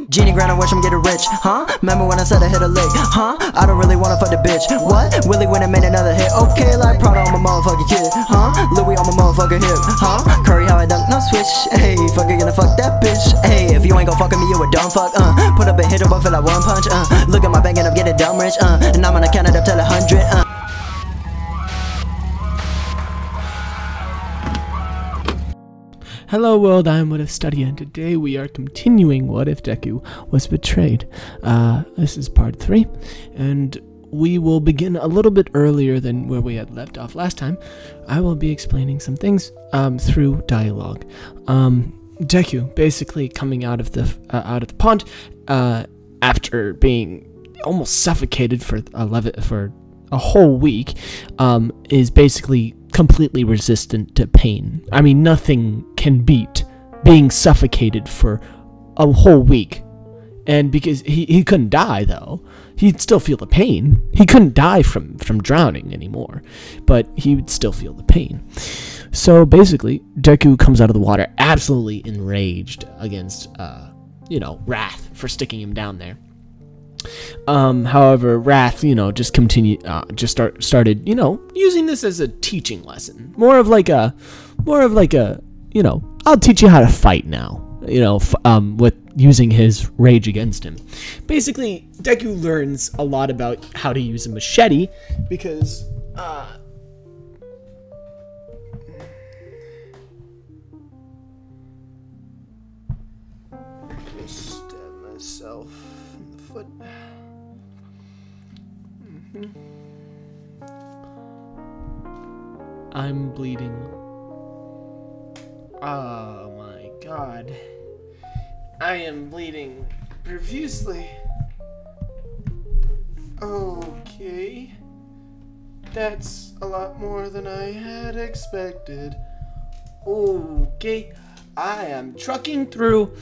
Genie grind, I wish I'm getting rich, huh? Remember when I said I hit a lick, huh? I don't really wanna fuck the bitch, what? Willie when I made another hit, okay, like Prada on my motherfucking kid, huh? Louis on my motherfucking hip, huh? Curry how I dunk, no switch, hey, fucker gonna fuck that bitch, hey, if you ain't gon' fuck with me, you a dumb fuck, put up a hit up for that one punch, look at my bank and I'm getting dumb rich, and I'm gonna count it up till 100, Hello world, I am What If Study, and today we are continuing What If Deku Was Betrayed. This is part 3, and we will begin a little bit earlier than where we had left off last time. I will be explaining some things through dialogue. Deku basically coming out of the pond after being almost suffocated for a whole week, is basically completely resistant to pain. I mean, nothing can beat being suffocated for a whole week. And because he couldn't die, though, he'd still feel the pain. He couldn't die from drowning anymore, but he would still feel the pain. So basically, Deku comes out of the water absolutely enraged against, Wrath for sticking him down there. However, Wrath, just started, using this as a teaching lesson. More of like a, I'll teach you how to fight now, with using his rage against him. Basically, Deku learns a lot about how to use a machete because, stab myself in the foot. I'm bleeding. Oh my god. I am bleeding profusely. Okay. That's a lot more than I had expected. Okay. I am trucking through.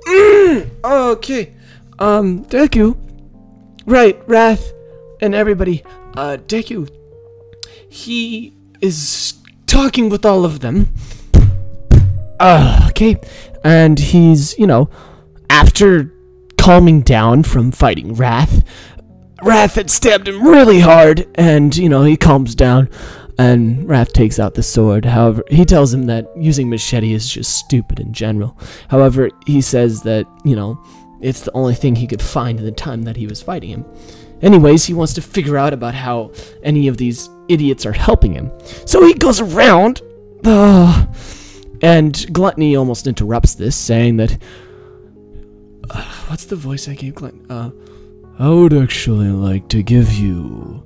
Okay. Deku. Right, Wrath and everybody. Deku. He is talking with all of them. Okay. And he's, after calming down from fighting Wrath had stabbed him really hard, and, he calms down, and Wrath takes out the sword. However, he tells him that using machete is just stupid in general. However, he says that, it's the only thing he could find in the time that he was fighting him. Anyways, he wants to figure out about how any of these idiots are helping him. So he goes around, and Gluttony almost interrupts this, saying that, what's the voice I gave Gluttony? I would actually like to give you,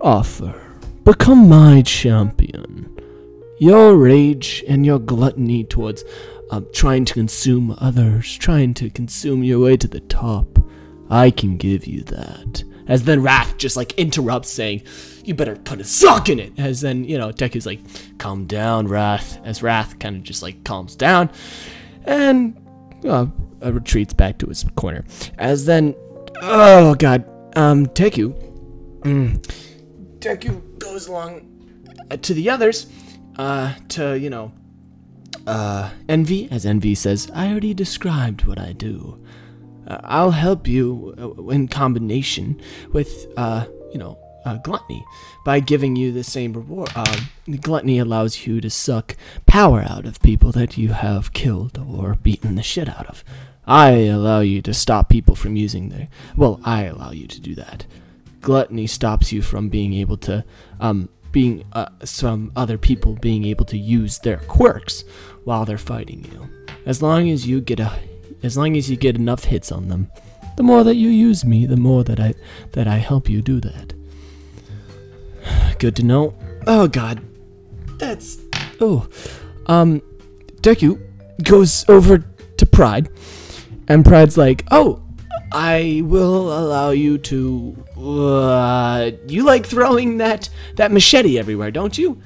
offer. Become my champion. Your rage and your gluttony towards trying to consume others, trying to consume your way to the top, I can give you that. As then Wrath just interrupts, saying, you better put a sock in it. As then, Deku's like, calm down, Wrath. As Wrath kind of just calms down and retreats back to his corner. As then, oh god, Deku goes along to the others, to, Envy, as Envy says, I already described what I do. I'll help you in combination with, Gluttony by giving you the same reward. Gluttony allows you to suck power out of people that you have killed or beaten the shit out of. I allow you to stop people from using their... Well, I allow you to do that. Gluttony stops you from being able to, some other people being able to use their quirks while they're fighting you. As long as you get enough hits on them, the more that you use me, the more that I help you do that. Good to know. Oh god. That's... Oh. Deku goes over to Pride, and Pride's like, oh, I will allow you to... you like throwing that machete everywhere, don't you?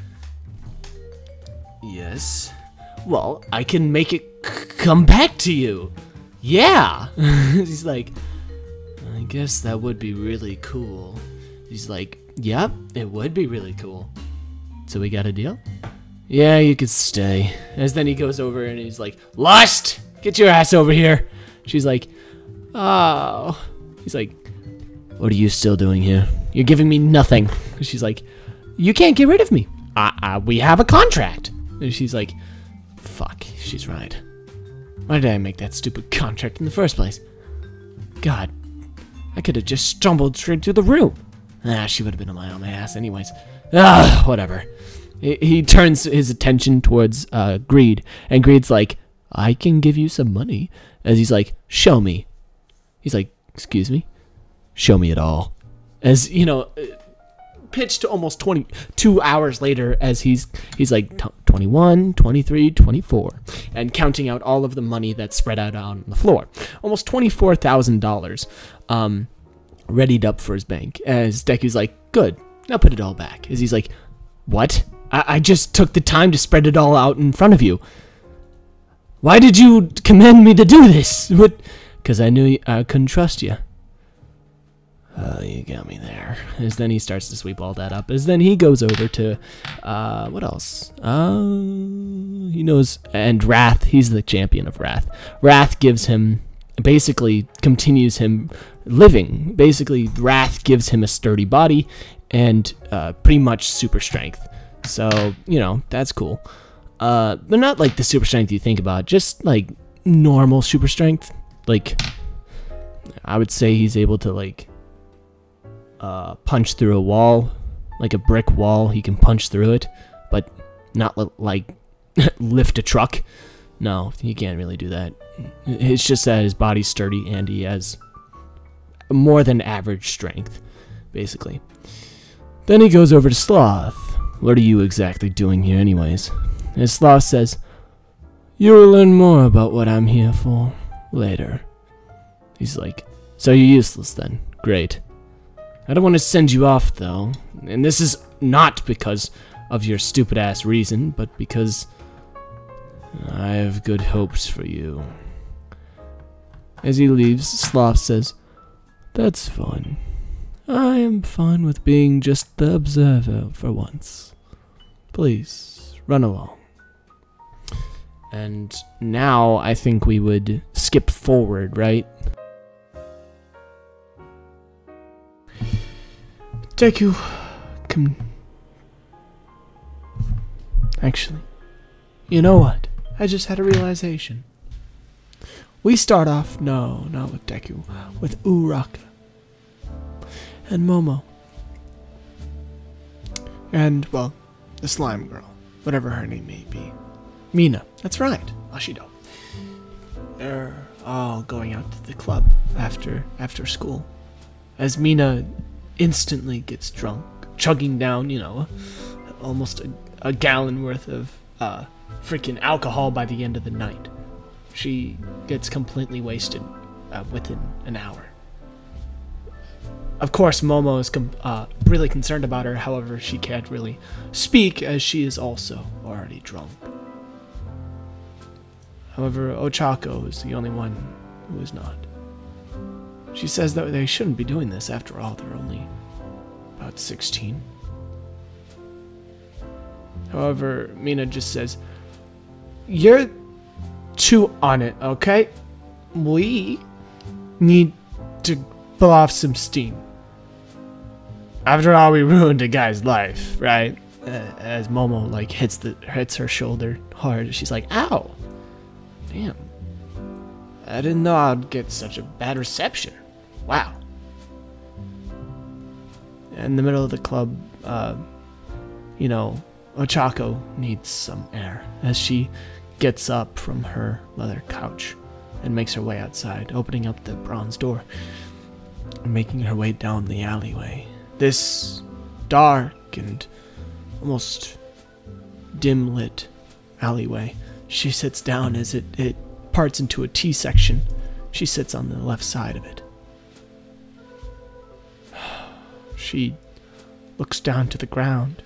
Yes. Well, I can make it come back to you. Yeah. He's like, I guess that would be really cool. He's like, yep, it would be really cool. So we got a deal? Yeah, you could stay. As then he goes over and he's like, Lust! Get your ass over here! She's like, oh. He's like, what are you still doing here? You're giving me nothing. She's like, you can't get rid of me. We have a contract. And she's like, fuck, she's right. Why did I make that stupid contract in the first place? God, I could have just stumbled straight through the room. She would have been on my ass anyways. Whatever. He turns his attention towards Greed, and Greed's like, I can give you some money. As he's like, show me. He's like, excuse me? Show me it all. As, you know, pitched almost 22 hours later, as he's like 21, 23, 24, and counting out all of the money that's spread out on the floor. Almost $24,000 readied up for his bank. As Deku's like, good, now put it all back. As he's like, what? I just took the time to spread it all out in front of you. Why did you command me to do this? Because I knew I couldn't trust you. You got me there. As then he starts to sweep all that up. As then he goes over to, what else? He knows, and Wrath, he's the champion of Wrath. Wrath gives him, basically continues him living. Basically, Wrath gives him a sturdy body and pretty much super strength. So, you know, that's cool. But not like the super strength you think about, just like normal super strength. Like, I would say he's able to like punch through a wall, like a brick wall. He can punch through it, but not like lift a truck. No, he can't really do that. It's just that his body's sturdy and he has more than average strength, basically. Then he goes over to Sloth. What are you exactly doing here anyways? And Sloth says, you will learn more about what I'm here for later. He's like, so you're useless then. Great. I don't want to send you off though. And this is not because of your stupid ass reason, but because I have good hopes for you. As he leaves, Sloth says, that's fine. I am fine with being just the observer for once. Please, run along. And now I think we would skip forward, right? Deku, come. Actually, you know what? I just had a realization. We start off, no, not with Deku, with Uraka and Momo. And, well, the slime girl, whatever her name may be. Mina, that's right, Ashido. They're all going out to the club after school. As Mina instantly gets drunk, chugging down, you know, almost a gallon worth of freaking alcohol by the end of the night. She gets completely wasted within an hour. Of course, Momo is really concerned about her, however, she can't really speak as she is also already drunk. However, Ochako is the only one who is not. She says that they shouldn't be doing this, after all, they're only about 16. However, Mina just says, you're too on it, okay? We need to blow off some steam. After all, we ruined a guy's life, right? As Momo like hits her shoulder hard, she's like, ow! Damn. I didn't know I'd get such a bad reception. Wow. In the middle of the club, you know, Ochako needs some air as she gets up from her leather couch and makes her way outside, opening up the bronze door and making her way down the alleyway. This dark and almost dim-lit alleyway. She sits down as it parts into a T section. She sits on the left side of it. She looks down to the ground.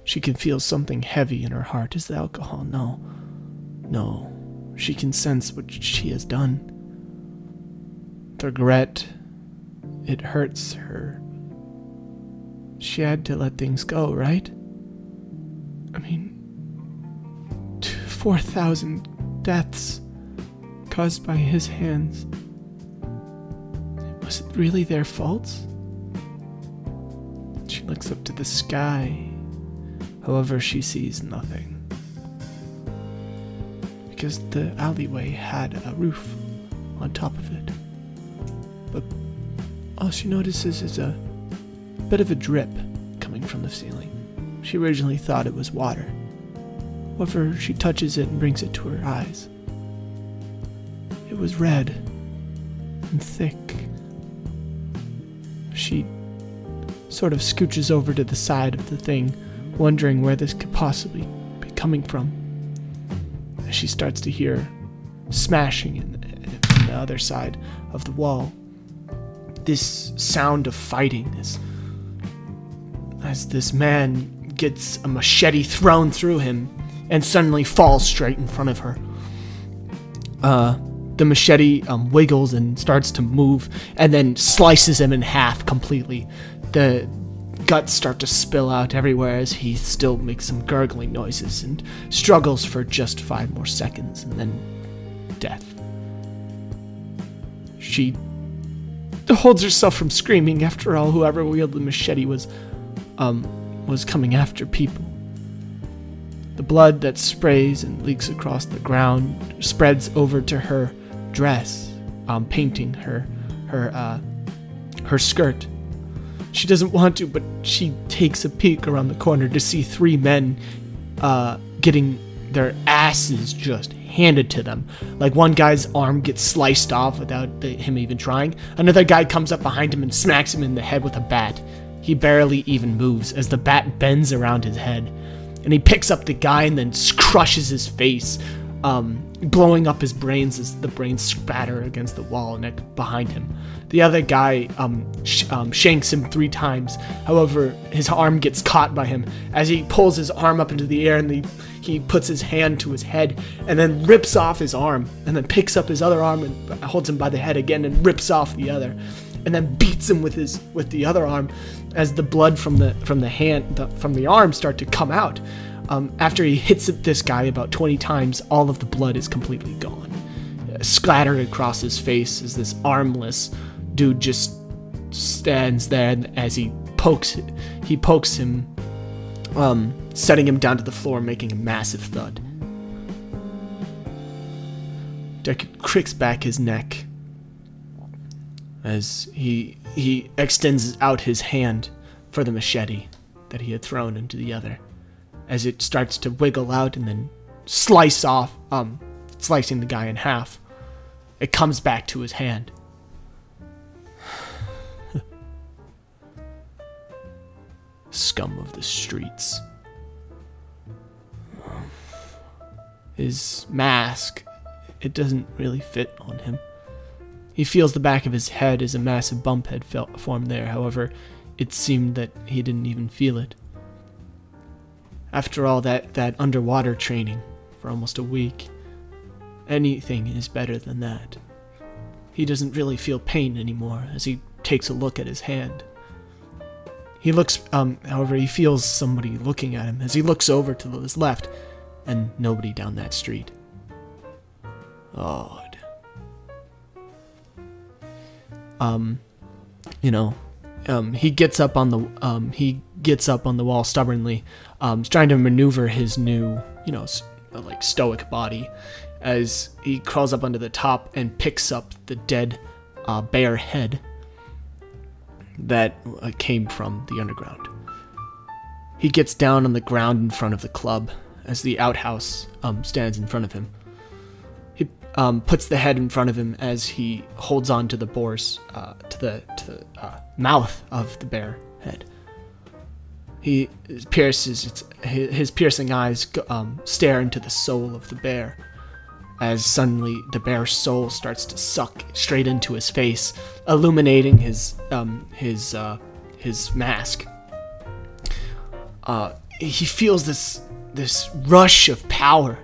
She can feel something heavy in her heart. Is the alcohol? No. No. She can sense what she has done. The regret. It hurts her. She had to let things go, right? I mean, 4,000 deaths caused by his hands. Was it really their faults? She looks up to the sky. However, she sees nothing. Because the alleyway had a roof on top of it. But all she notices is a bit of a drip coming from the ceiling. She originally thought it was water. However, she touches it and brings it to her eyes. It was red and thick. She sort of scooches over to the side of the thing, wondering where this could possibly be coming from. As she starts to hear smashing in the other side of the wall. This sound of fighting is as this man gets a machete thrown through him and suddenly falls straight in front of her. The machete wiggles and starts to move and then slices him in half completely. The guts start to spill out everywhere as he still makes some gurgling noises and struggles for just 5 more seconds and then death. She holds herself from screaming. After all, whoever wielded the machete was coming after people. The blood that sprays and leaks across the ground spreads over to her dress, painting her skirt. She doesn't want to, but she takes a peek around the corner to see 3 men getting their asses just handed to them. Like, one guy's arm gets sliced off without him even trying. Another guy comes up behind him and smacks him in the head with a bat. He barely even moves as the bat bends around his head. And he picks up the guy and then crushes his face, blowing up his brains as the brains spatter against the wall behind him. The other guy shanks him 3 times. However, his arm gets caught by him as he pulls his arm up into the air, and he puts his hand to his head and then rips off his arm, and then picks up his other arm and holds him by the head again and rips off the other, and then beats him with the other arm as the blood from the arm start to come out. After he hits this guy about 20 times, all of the blood is completely gone, splattered across his face as this armless dude just stands there. And as he pokes him, setting him down to the floor, making a massive thud. Deku cricks back his neck as he extends out his hand for the machete that he had thrown into the other, as it starts to wiggle out and then slicing the guy in half. It comes back to his hand. Scum of the streets. His mask, it doesn't really fit on him. He feels the back of his head as a massive bump had formed there. However, it seemed that he didn't even feel it. After all that underwater training for almost a week, anything is better than that. He doesn't really feel pain anymore as he takes a look at his hand. He looks, however, he feels somebody looking at him as he looks over to his left, and nobody down that street. Odd. He gets up on the wall stubbornly, trying to maneuver his new, like stoic body, as he crawls up onto the top and picks up the dead bear head that came from the underground. He gets down on the ground in front of the club as the outhouse stands in front of him. He puts the head in front of him as he holds on to the boar's to the mouth of the bear head. He pierces his piercing eyes stare into the soul of the bear, as suddenly the bear's soul starts to suck straight into his face, illuminating his mask. He feels this rush of power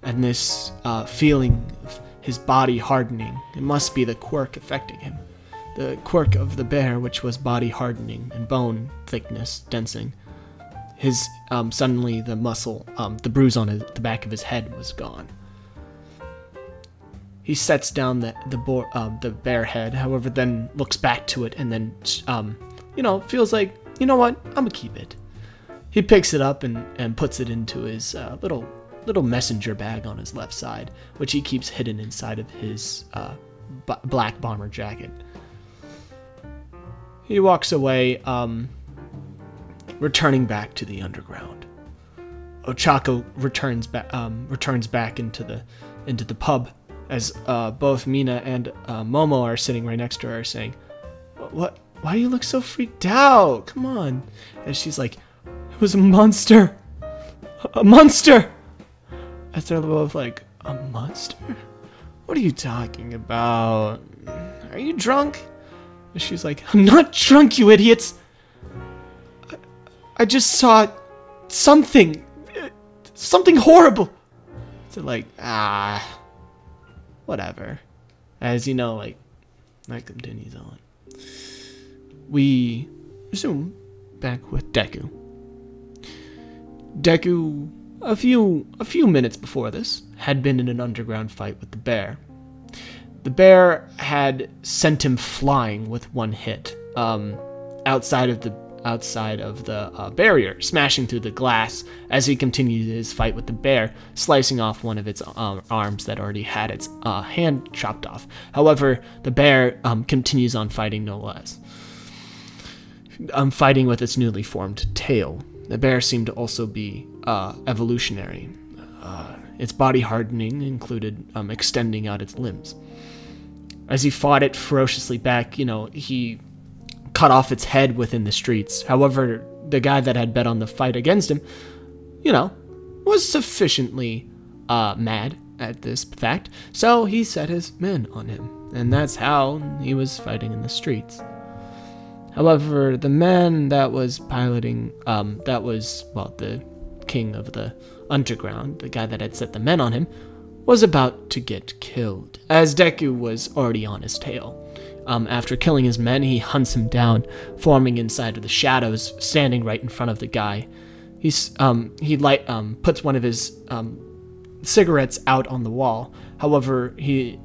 and this feeling of his body hardening. It must be the quirk affecting him. The quirk of the bear, which was body hardening and bone thickness densing. his suddenly the muscle, the bruise on the back of his head was gone. He sets down the bear head, however, then looks back to it and then, feels like, you know what, I'm gonna keep it. He picks it up and puts it into his little messenger bag on his left side, which he keeps hidden inside of his black bomber jacket. He walks away, returning back to the underground. Ochako returns back into the pub as both Mina and Momo are sitting right next to her, saying, "What? Why do you look so freaked out? Come on!" And she's like, "It was a monster, a monster." As they're both like, "A monster? What are you talking about? Are you drunk?" And she's like, "I'm not drunk, you idiots. I just saw something horrible." So like, whatever. As you know, like, that continues on. We resume back with Deku. Deku, a few minutes before this, had been in an underground fight with the bear. The bear had sent him flying with one hit, outside of the barrier, smashing through the glass as he continued his fight with the bear, slicing off one of its arms that already had its hand chopped off. However, the bear continues on fighting no less, fighting with its newly formed tail. The bear seemed to also be evolutionary. Its body hardening included extending out its limbs. As he fought it ferociously back, he cut off its head within the streets. However, the guy that had bet on the fight against him, was sufficiently mad at this fact, so he set his men on him, and that's how he was fighting in the streets. However, the man that was piloting, the king of the underground, the guy that had set the men on him, was about to get killed, as Deku was already on his tail. After killing his men, he hunts him down, forming inside of the shadows, standing right in front of the guy. He puts one of his cigarettes out on the wall. However, he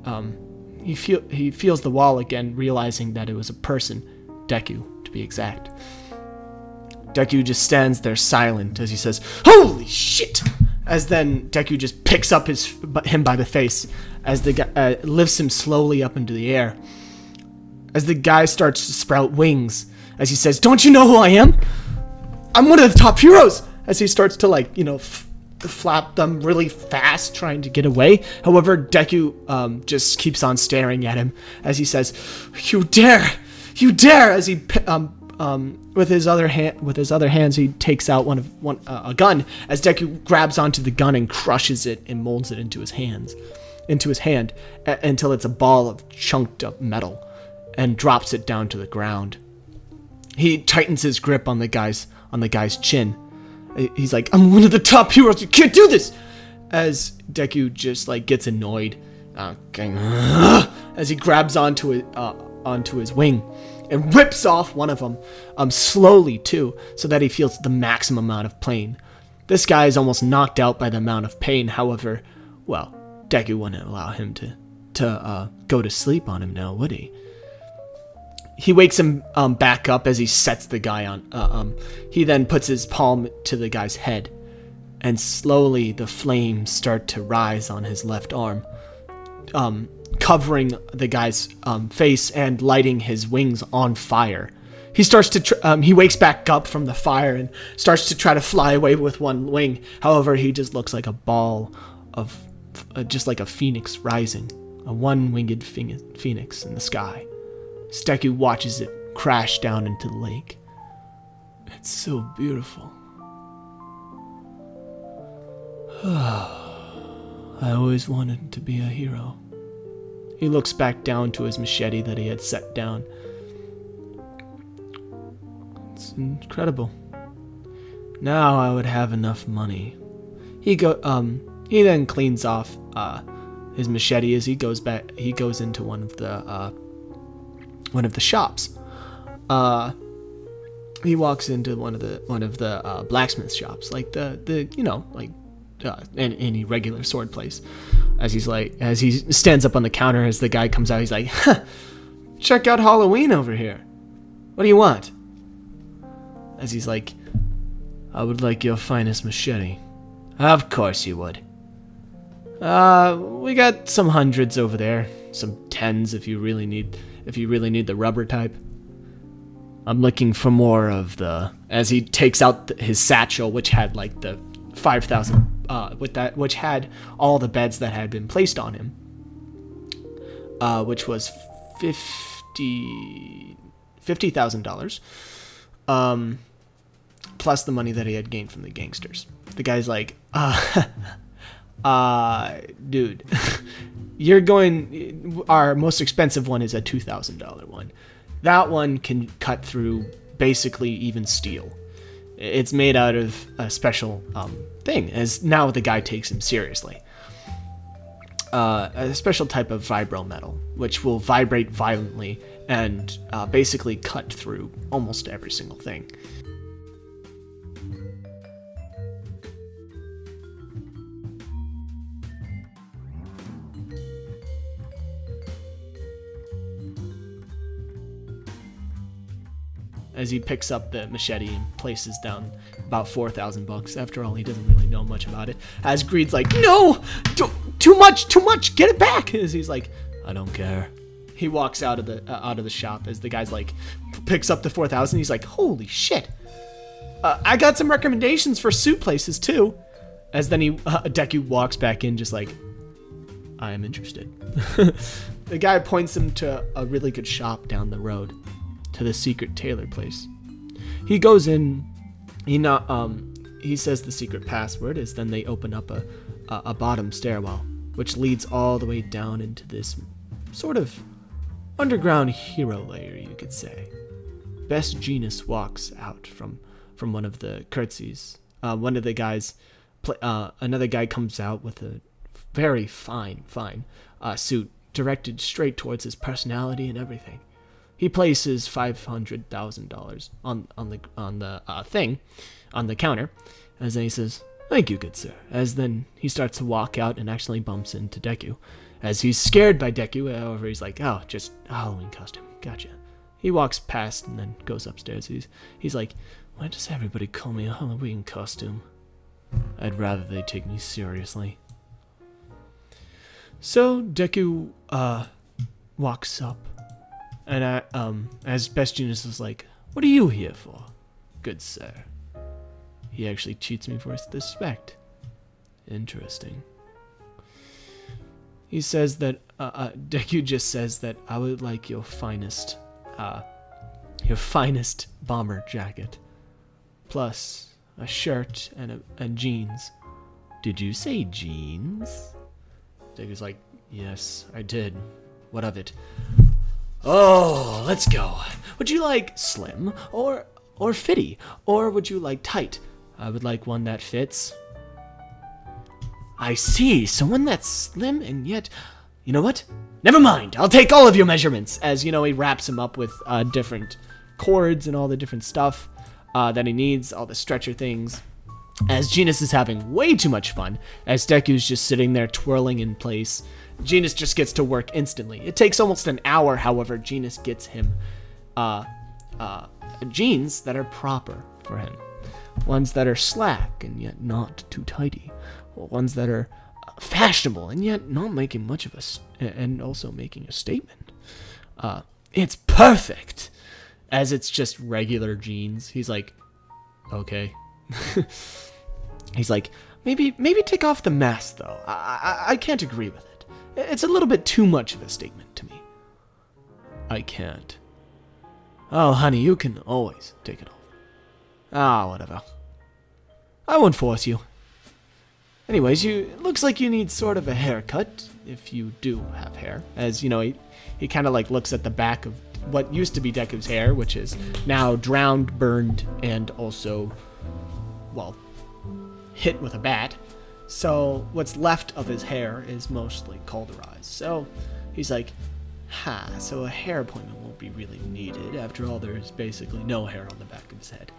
feels the wall again, realizing that it was a person, Deku, to be exact. Deku just stands there silent as he says, "Holy shit!" As then Deku just picks up him by the face as the guy lifts him slowly up into the air. As the guy starts to sprout wings, as he says, "Don't you know who I am? I'm one of the top heroes!" As he starts to flap them really fast, trying to get away. However, Deku just keeps on staring at him as he says, "You dare! You dare!" As he with his other hands, he takes out a gun. As Deku grabs onto the gun and crushes it and molds it into his hand until it's a ball of chunked up metal, and drops it down to the ground. He tightens his grip on the guy's chin. He's like, "I'm one of the top heroes. You can't do this!" As Deku just gets annoyed, as he grabs onto his wing and rips off one of them, slowly too, so that he feels the maximum amount of pain. This guy is almost knocked out by the amount of pain. However, Deku wouldn't allow him to go to sleep on him now, would he? He wakes him back up as he sets the guy on. He then puts his palm to the guy's head, and slowly the flames start to rise on his left arm, covering the guy's face and lighting his wings on fire. He starts to he wakes back up from the fire and starts to try to fly away with one wing. However, he just looks like a ball of just like a phoenix rising, a one-winged phoenix in the sky. Deku watches it crash down into the lake. It's so beautiful. I always wanted to be a hero. He looks back down to his machete that he had set down. It's incredible. Now I would have enough money. He then cleans off his machete as he goes back. He goes into one of the shops. he walks into one of the blacksmith shops, like the you know, like any regular sword place. As he stands up on the counter, as the guy comes out, he's like, huh, check out Halloween over here. What do you want? As he's like, I would like your finest machete. Of course you would. We got some hundreds over there, some tens if you really need the rubber type. I'm looking for more of the. As he takes out his satchel, which had like the 5,000, which had all the beds that had been placed on him, which was $50,000, plus the money that he had gained from the gangsters. The guy's like, dude, our most expensive one is a $2,000 one. That one can cut through basically even steel. It's made out of a special thing, as now the guy takes him seriously. A special type of vibro metal, which will vibrate violently and basically cut through almost every single thing. As he picks up the machete and places down about $4,000. After all, he doesn't really know much about it. As Greed's like, no, too much, get it back. As he's like, I don't care. He walks out of the shop as the guy's like, picks up the 4,000. He's like, holy shit. I got some recommendations for suit places too. As then Deku walks back in just like, I am interested. The guy points him to a really good shop down the road, to the secret tailor place. He goes in, he says the secret password, as then they open up a bottom stairwell, which leads all the way down into this sort of underground hero layer, you could say. Best Genius walks out from one of the curtsies. One of the guys, another guy comes out with a very fine suit directed straight towards his personality and everything. He places $500,000 on the counter, as then he says, "Thank you, good sir." As then he starts to walk out and actually bumps into Deku. As he's scared by Deku, however, he's like, "Oh, just a Halloween costume. Gotcha." He walks past and then goes upstairs. He's like, "Why does everybody call me a Halloween costume? I'd rather they take me seriously." So Deku walks up. And as Best Genius is like, "What are you here for, good sir?" He actually cheats me for his respect. Interesting. He says that, Deku just says that, "I would like your finest bomber jacket, plus a shirt and jeans." "Did you say jeans?" Deku's like, "Yes, I did. What of it?" "Oh, let's go. Would you like slim or fitty, or would you like tight?" "I would like one that fits." "I see. So one that's slim and yet, you know what? Never mind. I'll take all of your measurements." As he wraps him up with different cords and all the different stuff that he needs, all the stretcher things. As Genius is having way too much fun, as Deku's just sitting there twirling in place. Genius just gets to work instantly. It takes almost an hour, however, Genius gets him jeans that are proper for him. Ones that are slack and yet not too tighty. Ones that are fashionable and yet not making much of and also making a statement. It's perfect! As it's just regular jeans. He's like, okay. He's like, maybe take off the mask though. I can't agree with it. It's a little bit too much of a statement to me. "I can't." "Oh, honey, you can always take it off." "Ah, whatever. I won't force you. Anyways, it looks like you need sort of a haircut, if you do have hair." As, he kind of like looks at the back of what used to be Deku's hair, which is now drowned, burned, and also, well, hit with a bat. So what's left of his hair is mostly cauterized. So he's like, Ha, so a hair appointment won't be really needed. After all, there's basically no hair on the back of his head.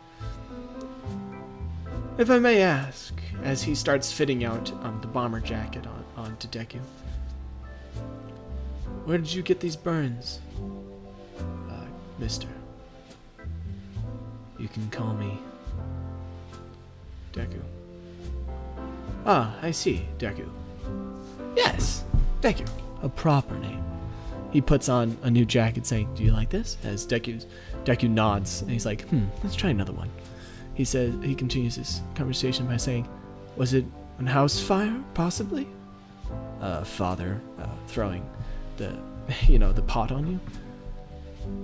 If I may ask, as he starts fitting out the bomber jacket onto Deku, where did you get these burns? Mister. You can call me Deku. Ah, I see, Deku. Yes, Deku, a proper name. He puts on a new jacket saying, do you like this? As Deku nods, and he's like, let's try another one. He continues his conversation by saying, was it a house fire, possibly? Father, throwing the, the pot on you?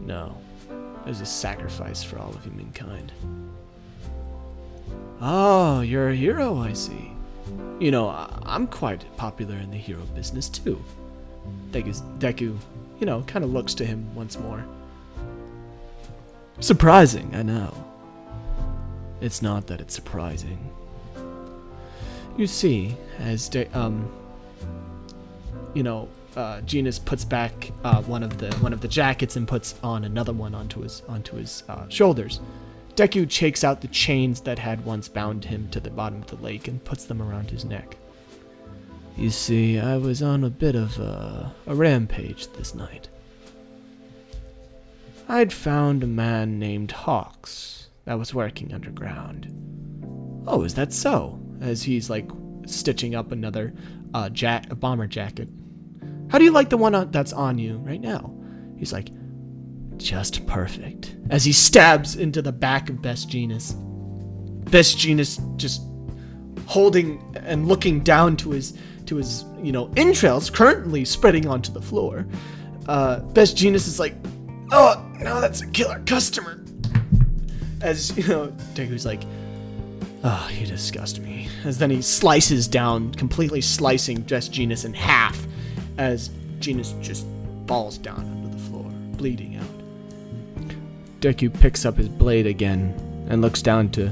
No, it was a sacrifice for all of humankind. Oh, you're a hero, I see. I'm quite popular in the hero business, too. Deku, kind of looks to him once more. Surprising, I know. It's not that it's surprising. You see, as Genus puts back one of the jackets and puts on another one onto his shoulders. Deku shakes out the chains that had once bound him to the bottom of the lake and puts them around his neck. You see, I was on a bit of a rampage this night. I'd found a man named Hawks that was working underground. Oh, is that so? As he's like stitching up another a bomber jacket. How do you like the one that's on you right now? He's like, just perfect. As he stabs into the back of Best Genus. Best Genus just holding and looking down to his entrails currently spreading onto the floor. Best Genus is like, oh, no, that's a killer customer. As, Deku's like, oh, you disgust me. As then he slices down, completely slicing Best Genus in half, as Genus just falls down onto the floor, bleeding out. Deku picks up his blade again and looks down to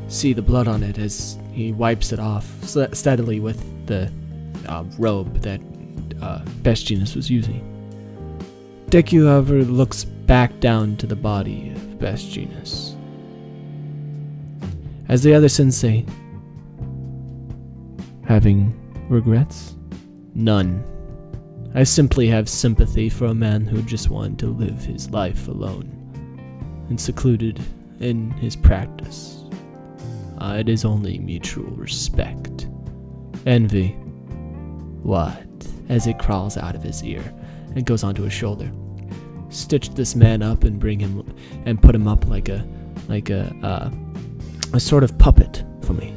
see the blood on it as he wipes it off steadily with the robe that Best Genus was using. Deku, however, looks back down to the body of Best Genus. As the other sensei, having regrets? None. I simply have sympathy for a man who just wanted to live his life alone and secluded in his practice. It is only mutual respect. Envy. What? As it crawls out of his ear and goes onto his shoulder. Stitch this man up and bring him and put him up like a sort of puppet for me.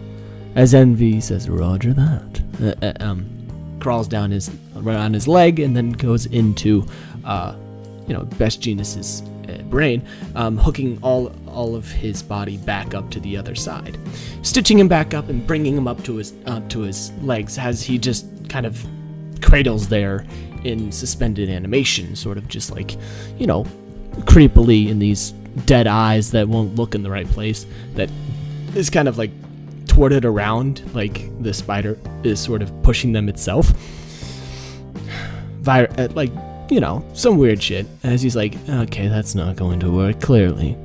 As Envy says, Roger that. Crawls down around his leg and then goes into Best Genus's brain, hooking all of his body back up to the other side, stitching him back up and bringing him up to his legs as he just kind of cradles there in suspended animation, sort of just like, creepily in these dead eyes that won't look in the right place, that is kind of like torted around like the spider is sort of pushing them itself. Some weird shit. As he's like, okay, that's not going to work, clearly.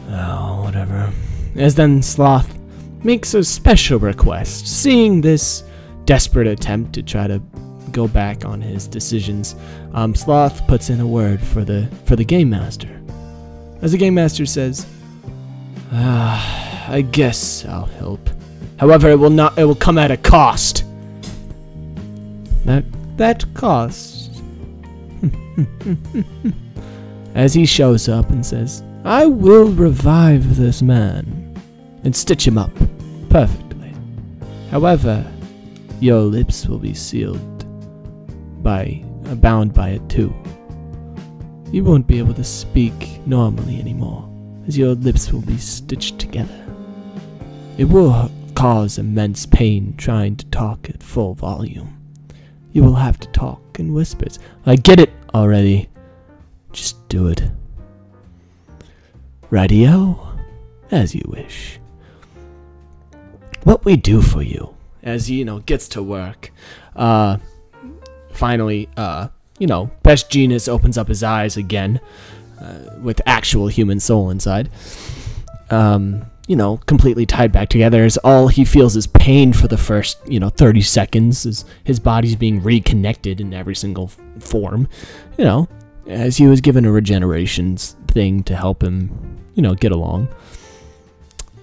Oh, whatever. As then Sloth makes a special request, seeing this desperate attempt to try to go back on his decisions. Sloth puts in a word for the Game Master. As the Game Master says, I guess I'll help. However, it will come at a cost. That cost. As he shows up and says, I will revive this man and stitch him up perfectly. However, your lips will be sealed bound by it too. You won't be able to speak normally anymore, as your lips will be stitched together. It will cause immense pain trying to talk at full volume. You will have to talk in whispers. I get it already. Just do it. Radio, as you wish. What we do for you, as he, gets to work. Finally, Best Genius opens up his eyes again, with actual human soul inside. Completely tied back together, as all he feels is pain for the first, 30 seconds, as his body's being reconnected in every single form, as he was given a regeneration thing to help him, get along.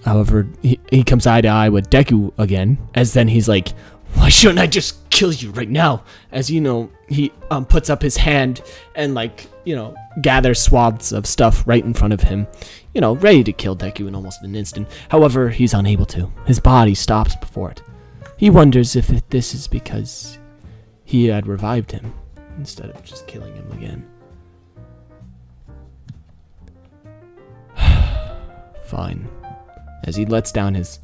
However, he comes eye to eye with Deku again, as then he's like, why shouldn't I just kill you right now? As he puts up his hand and gathers swaths of stuff right in front of him, ready to kill Deku in almost an instant. However, he's unable to. His body stops before it. He wonders if this is because he had revived him instead of just killing him again. Fine. As he lets down his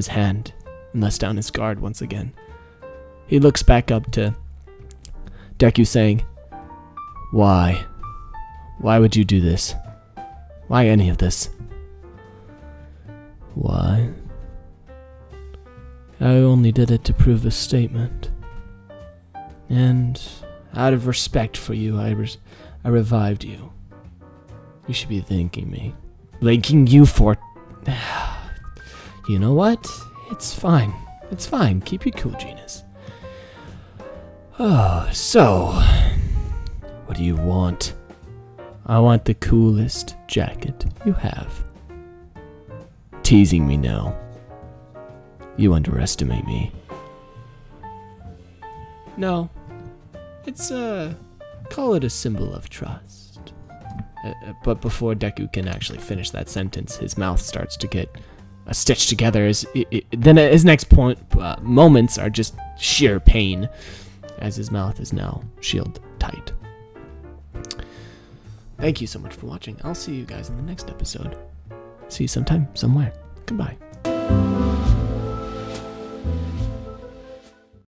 hand and lets down his guard once again. He looks back up to Deku, saying, Why? Why would you do this? Why any of this? Why? I only did it to prove a statement. And out of respect for you, I revived you. You should be thanking me. Thanking you for... You know what? It's fine. It's fine. Keep your cool, Genius. Oh, so... What do you want? I want the coolest jacket you have. Teasing me now. You underestimate me. No. It's, call it a symbol of trust. But before Deku can actually finish that sentence, his mouth starts to get stitched together. Then his next moments are just sheer pain, as his mouth is now sealed tight. Thank you so much for watching. I'll see you guys in the next episode. See you sometime, somewhere. Goodbye.